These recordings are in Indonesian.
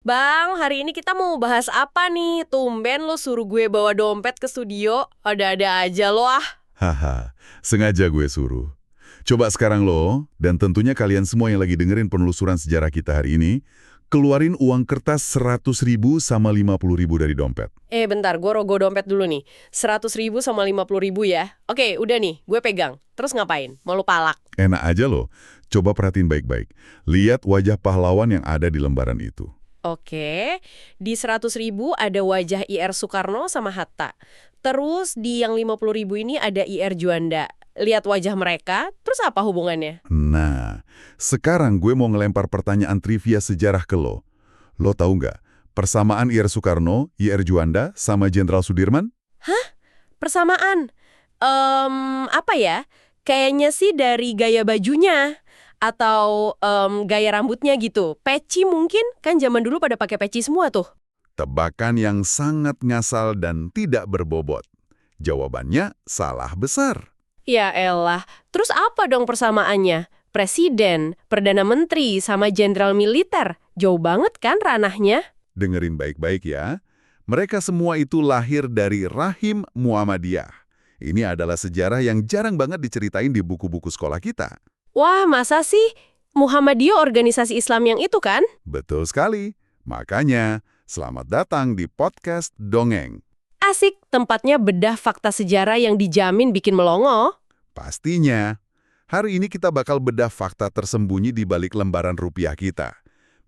Bang, hari ini kita mau bahas apa nih? Tumben lo suruh gue bawa dompet ke studio. Ada-ada aja lo ah. Haha, sengaja gue suruh. Coba sekarang lo, dan tentunya kalian semua yang lagi dengerin penelusuran sejarah kita hari ini, keluarin uang kertas 100.000 sama 50.000 dari dompet. Bentar, gue rogoh dompet dulu nih. 100.000 sama 50.000 ya. Oke, udah nih, gue pegang. Terus ngapain? Mau lo palak? Enak aja lo. Coba perhatiin baik-baik. Lihat wajah pahlawan yang ada di lembaran itu. Oke, di 100.000 ada wajah IR Soekarno sama Hatta. Terus di yang 50.000 ini ada IR Juanda. Lihat wajah mereka, terus apa hubungannya? Nah, sekarang gue mau ngelempar pertanyaan trivia sejarah ke lo. Lo tahu nggak, persamaan IR Soekarno, IR Juanda, sama Jenderal Sudirman? Persamaan. Apa ya? Kayaknya sih dari gaya bajunya. Atau gaya rambutnya gitu. Peci mungkin, kan zaman dulu pada pakai peci semua tuh. Tebakan yang sangat ngasal dan tidak berbobot. Jawabannya salah besar. Ya elah, terus apa dong persamaannya? Presiden, Perdana Menteri, sama Jenderal Militer. Jauh banget kan ranahnya? Dengerin baik-baik ya. Mereka semua itu lahir dari rahim Muhammadiyah. Ini adalah sejarah yang jarang banget diceritain di buku-buku sekolah kita. Wah, masa sih? Muhammadiyah organisasi Islam yang itu kan? Betul sekali. Makanya, selamat datang di podcast Dongeng. Asik, tempatnya bedah fakta sejarah yang dijamin bikin melongo. Pastinya, hari ini kita bakal bedah fakta tersembunyi di balik lembaran rupiah kita.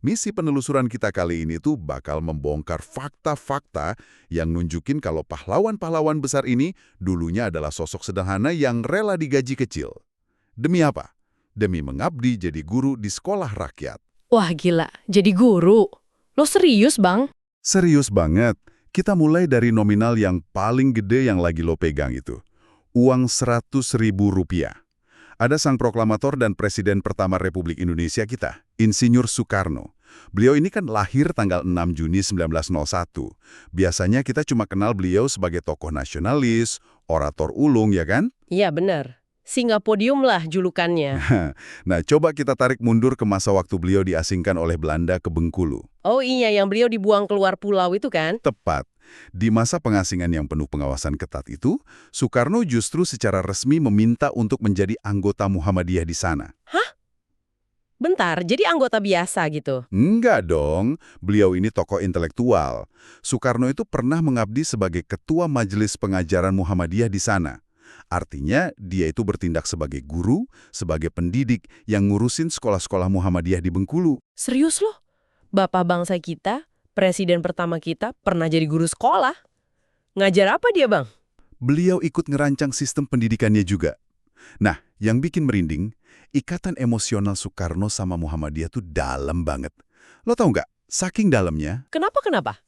Misi penelusuran kita kali ini tuh bakal membongkar fakta-fakta yang nunjukin kalau pahlawan-pahlawan besar ini dulunya adalah sosok sederhana yang rela digaji kecil. Demi apa? Demi mengabdi jadi guru di sekolah rakyat. Wah gila, jadi guru. Lo serius bang? Serius banget. Kita mulai dari nominal yang paling gede yang lagi lo pegang itu. Uang 100.000 rupiah. Ada sang proklamator dan presiden pertama Republik Indonesia kita, Insinyur Soekarno. Beliau ini kan lahir tanggal 6 Juni 1901. Biasanya kita cuma kenal beliau sebagai tokoh nasionalis, orator ulung, ya kan? Iya bener. Singa podium lah julukannya. Nah, coba kita tarik mundur ke masa waktu beliau diasingkan oleh Belanda ke Bengkulu. Oh iya, yang beliau dibuang keluar pulau itu kan? Tepat. Di masa pengasingan yang penuh pengawasan ketat itu, Soekarno justru secara resmi meminta untuk menjadi anggota Muhammadiyah di sana. Bentar, jadi anggota biasa gitu? Enggak dong, beliau ini tokoh intelektual. Soekarno itu pernah mengabdi sebagai ketua majelis pengajaran Muhammadiyah di sana. Artinya, dia itu bertindak sebagai guru, sebagai pendidik yang ngurusin sekolah-sekolah Muhammadiyah di Bengkulu. Serius loh? Bapak bangsa kita, presiden pertama kita, pernah jadi guru sekolah. Ngajar apa dia bang? Beliau ikut ngerancang sistem pendidikannya juga. Nah, yang bikin merinding, ikatan emosional Soekarno sama Muhammadiyah tuh dalam banget. Lo tau nggak, saking dalamnya, Kenapa?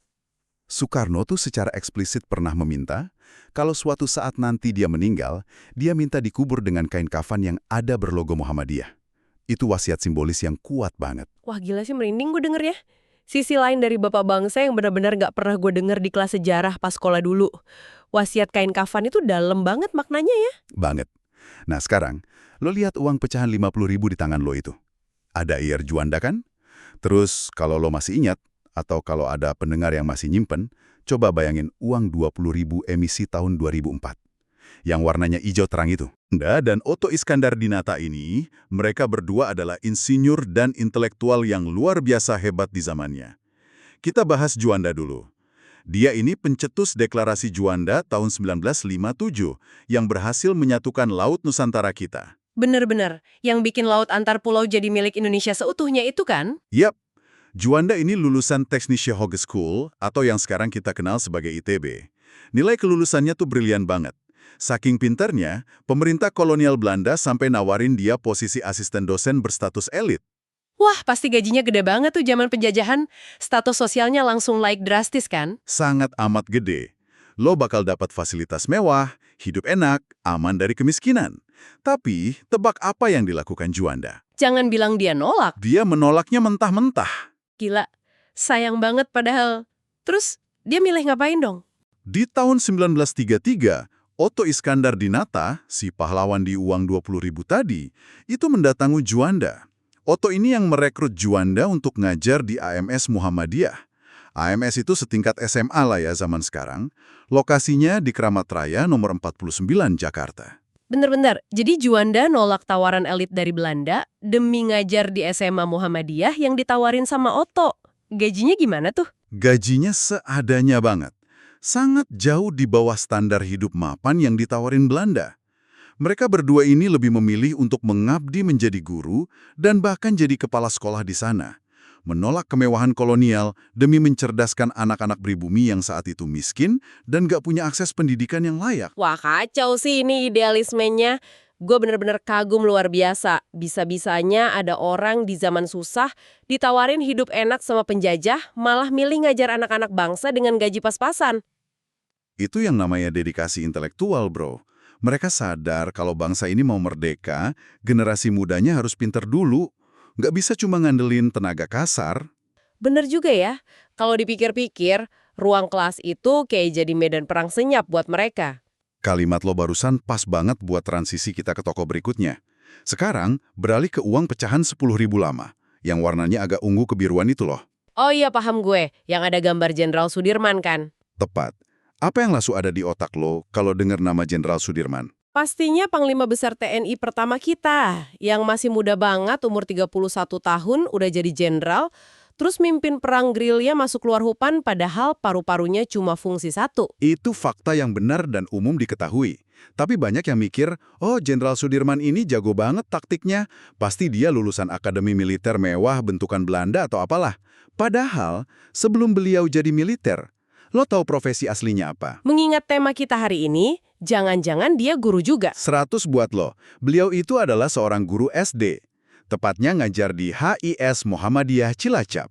Soekarno tuh secara eksplisit pernah meminta, kalau suatu saat nanti dia meninggal, dia minta dikubur dengan kain kafan yang ada berlogo Muhammadiyah. Itu wasiat simbolis yang kuat banget. Wah gila sih merinding gue denger ya. Sisi lain dari bapak bangsa yang benar-benar gak pernah gue denger di kelas sejarah pas sekolah dulu. Wasiat kain kafan itu dalam banget maknanya ya. Banget. Nah sekarang, lo lihat uang pecahan 50.000 di tangan lo itu. Ada IR Juanda kan? Terus kalau lo masih ingat, atau kalau ada pendengar yang masih nyimpen, coba bayangin uang 20.000 emisi tahun 2004. Yang warnanya hijau terang itu. Anda dan Otto Iskandar Dinata ini, mereka berdua adalah insinyur dan intelektual yang luar biasa hebat di zamannya. Kita bahas Juanda dulu. Dia ini pencetus deklarasi Juanda tahun 1957 yang berhasil menyatukan Laut Nusantara kita. Bener-bener, yang bikin laut antar pulau jadi milik Indonesia seutuhnya itu kan? Yap, Juanda ini lulusan Technische Hogeschool atau yang sekarang kita kenal sebagai ITB. Nilai kelulusannya tuh brilian banget. Saking pinternya, pemerintah kolonial Belanda sampai nawarin dia posisi asisten dosen berstatus elit. Wah, pasti gajinya gede banget tuh zaman penjajahan. Status sosialnya langsung naik drastis kan? Sangat amat gede. Lo bakal dapat fasilitas mewah, hidup enak, aman dari kemiskinan. Tapi, tebak apa yang dilakukan Juanda? Jangan bilang dia nolak. Dia menolaknya mentah-mentah. Gila, sayang banget padahal. Terus, dia milih ngapain dong? Di tahun 1933, Otto Iskandar Dinata, si pahlawan di uang 20.000 tadi, itu mendatangi Juanda. Otto ini yang merekrut Juanda untuk ngajar di AMS Muhammadiyah. AMS itu setingkat SMA lah ya zaman sekarang. Lokasinya di Kramat Raya nomor 49 Jakarta. Bener-bener, jadi Juanda nolak tawaran elit dari Belanda demi ngajar di SMA Muhammadiyah yang ditawarin sama Otto. Gajinya gimana tuh? Gajinya seadanya banget. Sangat jauh di bawah standar hidup mapan yang ditawarin Belanda. Mereka berdua ini lebih memilih untuk mengabdi menjadi guru dan bahkan jadi kepala sekolah di sana. Menolak kemewahan kolonial demi mencerdaskan anak-anak pribumi yang saat itu miskin dan gak punya akses pendidikan yang layak. Wah kacau sih ini idealismenya. Gue bener-bener kagum luar biasa. Bisa-bisanya ada orang di zaman susah ditawarin hidup enak sama penjajah, malah milih ngajar anak-anak bangsa dengan gaji pas-pasan. Itu yang namanya dedikasi intelektual, bro. Mereka sadar kalau bangsa ini mau merdeka, generasi mudanya harus pinter dulu. Nggak bisa cuma ngandelin tenaga kasar. Bener juga ya, kalau dipikir-pikir, ruang kelas itu kayak jadi medan perang senyap buat mereka. Kalimat lo barusan pas banget buat transisi kita ke toko berikutnya. Sekarang, beralih ke uang pecahan 10.000 lama, yang warnanya agak ungu kebiruan itu loh. Oh iya paham gue, yang ada gambar Jenderal Sudirman kan? Tepat. Apa yang langsung ada di otak lo kalau dengar nama Jenderal Sudirman? Pastinya Panglima Besar TNI pertama kita, yang masih muda banget, umur 31 tahun, udah jadi jenderal, terus mimpin perang gerilya masuk luar hutan padahal paru-parunya cuma fungsi satu. Itu fakta yang benar dan umum diketahui. Tapi banyak yang mikir, oh Jenderal Sudirman ini jago banget taktiknya, pasti dia lulusan akademi militer mewah bentukan Belanda atau apalah. Padahal, sebelum beliau jadi militer, lo tahu profesi aslinya apa? Mengingat tema kita hari ini, jangan-jangan dia guru juga. 100 buat lo. Beliau itu adalah seorang guru SD. Tepatnya ngajar di HIS Muhammadiyah Cilacap.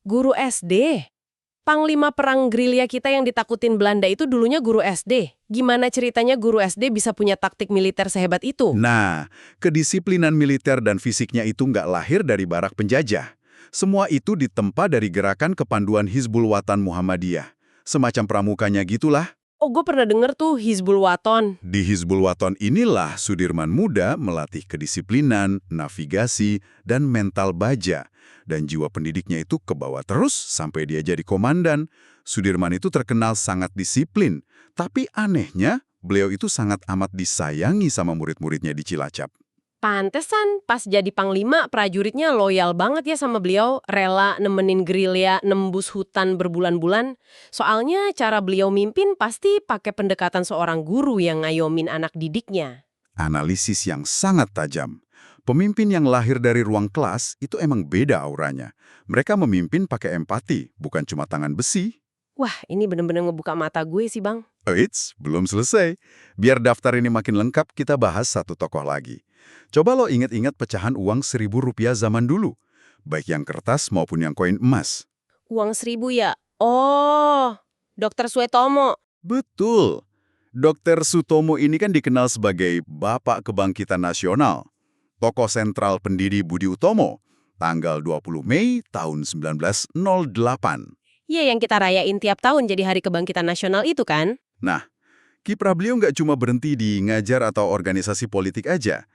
Guru SD? Panglima perang gerilya kita yang ditakutin Belanda itu dulunya guru SD. Gimana ceritanya guru SD bisa punya taktik militer sehebat itu? Nah, kedisiplinan militer dan fisiknya itu nggak lahir dari barak penjajah. Semua itu ditempa dari gerakan kepanduan Hizbul Wathan Muhammadiyah. Semacam pramukanya gitulah. Oh, gue pernah denger tuh Hizbul Wathan. Di Hizbul Wathan inilah Sudirman muda melatih kedisiplinan, navigasi, dan mental baja. Dan jiwa pendidiknya itu kebawa terus sampai dia jadi komandan. Sudirman itu terkenal sangat disiplin. Tapi anehnya, beliau itu sangat amat disayangi sama murid-muridnya di Cilacap. Pantesan pas jadi panglima prajuritnya loyal banget ya sama beliau, rela nemenin gerilya nembus hutan berbulan-bulan. Soalnya cara beliau mimpin pasti pakai pendekatan seorang guru yang ngayomin anak didiknya. Analisis yang sangat tajam. Pemimpin yang lahir dari ruang kelas itu emang beda auranya. Mereka memimpin pakai empati, bukan cuma tangan besi. Wah, ini bener-bener ngebuka mata gue sih, Bang. Eits, belum selesai. Biar daftar ini makin lengkap, kita bahas satu tokoh lagi. Coba lo ingat-ingat pecahan uang Rp1.000 zaman dulu. Baik yang kertas maupun yang koin emas. Uang 1.000 ya? Oh, Dr. Suetomo. Betul. Dr. Sutomo ini kan dikenal sebagai Bapak Kebangkitan Nasional. Tokoh sentral pendiri Budi Utomo. Tanggal 20 Mei tahun 1908. Iya, yang kita rayain tiap tahun jadi Hari Kebangkitan Nasional itu kan? Nah, kiprah beliau nggak cuma berhenti di ngajar atau organisasi politik aja.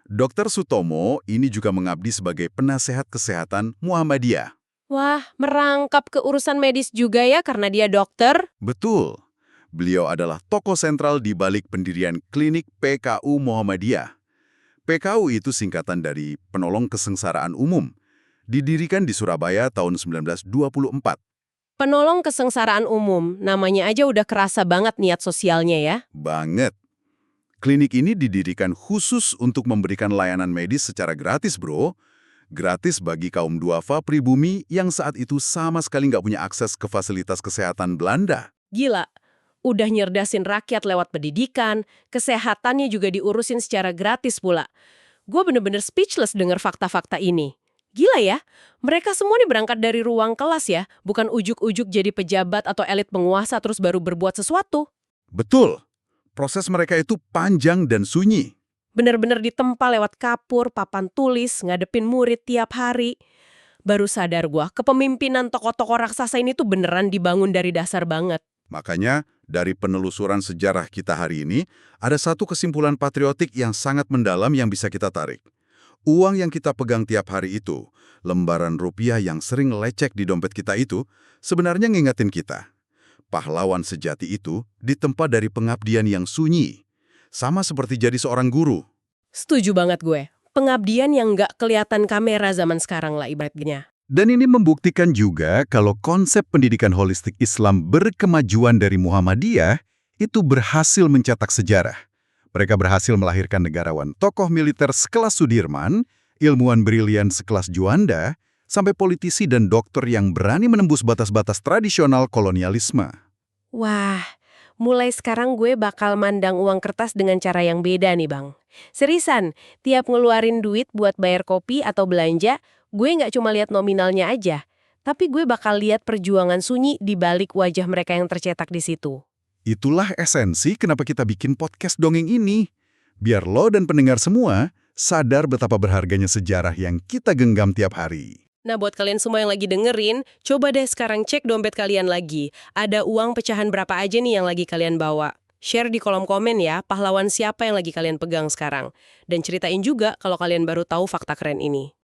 Dr. Sutomo ini juga mengabdi sebagai penasehat kesehatan Muhammadiyah. Wah, merangkap ke urusan medis juga ya karena dia dokter? Betul. Beliau adalah tokoh sentral di balik pendirian klinik PKU Muhammadiyah. PKU itu singkatan dari Penolong Kesengsaraan Umum. Didirikan di Surabaya tahun 1924. Penolong Kesengsaraan Umum, namanya aja udah kerasa banget niat sosialnya ya. Banget. Klinik ini didirikan khusus untuk memberikan layanan medis secara gratis, bro. Gratis bagi kaum duafa pribumi yang saat itu sama sekali nggak punya akses ke fasilitas kesehatan Belanda. Gila, udah nyerdasin rakyat lewat pendidikan, kesehatannya juga diurusin secara gratis pula. Gue bener-bener speechless denger fakta-fakta ini. Gila ya, mereka semua nih berangkat dari ruang kelas ya, bukan ujuk-ujuk jadi pejabat atau elit penguasa terus baru berbuat sesuatu. Betul. Proses mereka itu panjang dan sunyi. Bener-bener ditempa lewat kapur, papan tulis, ngadepin murid tiap hari. Baru sadar gua, kepemimpinan tokoh-tokoh raksasa ini tuh beneran dibangun dari dasar banget. Makanya, dari penelusuran sejarah kita hari ini, ada satu kesimpulan patriotik yang sangat mendalam yang bisa kita tarik. Uang yang kita pegang tiap hari itu, lembaran rupiah yang sering lecek di dompet kita itu, sebenarnya ngingetin kita. Pahlawan sejati itu ditempa dari pengabdian yang sunyi. Sama seperti jadi seorang guru. Setuju banget gue. Pengabdian yang nggak kelihatan kamera zaman sekarang lah ibaratnya. Dan ini membuktikan juga kalau konsep pendidikan holistik Islam berkemajuan dari Muhammadiyah itu berhasil mencetak sejarah. Mereka berhasil melahirkan negarawan tokoh militer sekelas Sudirman, ilmuwan brilian sekelas Juanda, sampai politisi dan dokter yang berani menembus batas-batas tradisional kolonialisme. Wah, mulai sekarang gue bakal mandang uang kertas dengan cara yang beda nih Bang. Seriusan, tiap ngeluarin duit buat bayar kopi atau belanja, gue nggak cuma lihat nominalnya aja, tapi gue bakal lihat perjuangan sunyi di balik wajah mereka yang tercetak di situ. Itulah esensi kenapa kita bikin podcast dongeng ini. Biar lo dan pendengar semua sadar betapa berharganya sejarah yang kita genggam tiap hari. Nah, buat kalian semua yang lagi dengerin, coba deh sekarang cek dompet kalian lagi. Ada uang pecahan berapa aja nih yang lagi kalian bawa? Share di kolom komen ya, pahlawan siapa yang lagi kalian pegang sekarang. Dan ceritain juga kalau kalian baru tahu fakta keren ini.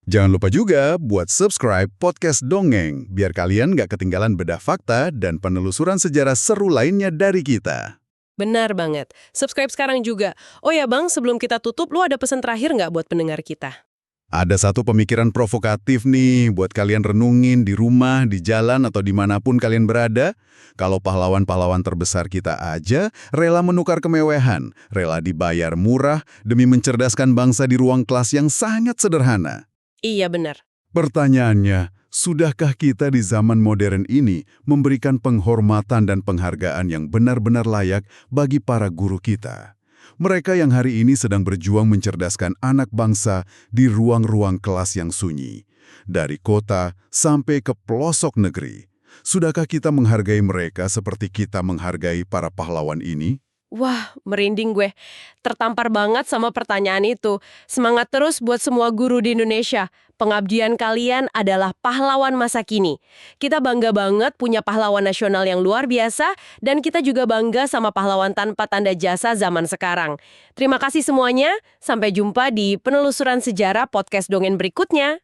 Jangan lupa juga buat subscribe podcast Dongeng, biar kalian nggak ketinggalan bedah fakta dan penelusuran sejarah seru lainnya dari kita. Benar banget. Subscribe sekarang juga. Oh ya Bang, sebelum kita tutup, lu ada pesan terakhir nggak buat pendengar kita? Ada satu pemikiran provokatif nih buat kalian renungin di rumah, di jalan, atau dimanapun kalian berada. Kalau pahlawan-pahlawan terbesar kita aja rela menukar kemewahan, rela dibayar murah demi mencerdaskan bangsa di ruang kelas yang sangat sederhana. Iya benar. Pertanyaannya, sudahkah kita di zaman modern ini memberikan penghormatan dan penghargaan yang benar-benar layak bagi para guru kita? Mereka yang hari ini sedang berjuang mencerdaskan anak bangsa di ruang-ruang kelas yang sunyi. Dari kota sampai ke pelosok negeri. Sudahkah kita menghargai mereka seperti kita menghargai para pahlawan ini? Wah, merinding gue. Tertampar banget sama pertanyaan itu. Semangat terus buat semua guru di Indonesia. Pengabdian kalian adalah pahlawan masa kini. Kita bangga banget punya pahlawan nasional yang luar biasa, dan kita juga bangga sama pahlawan tanpa tanda jasa zaman sekarang. Terima kasih semuanya. Sampai jumpa di penelusuran sejarah podcast dongeng berikutnya.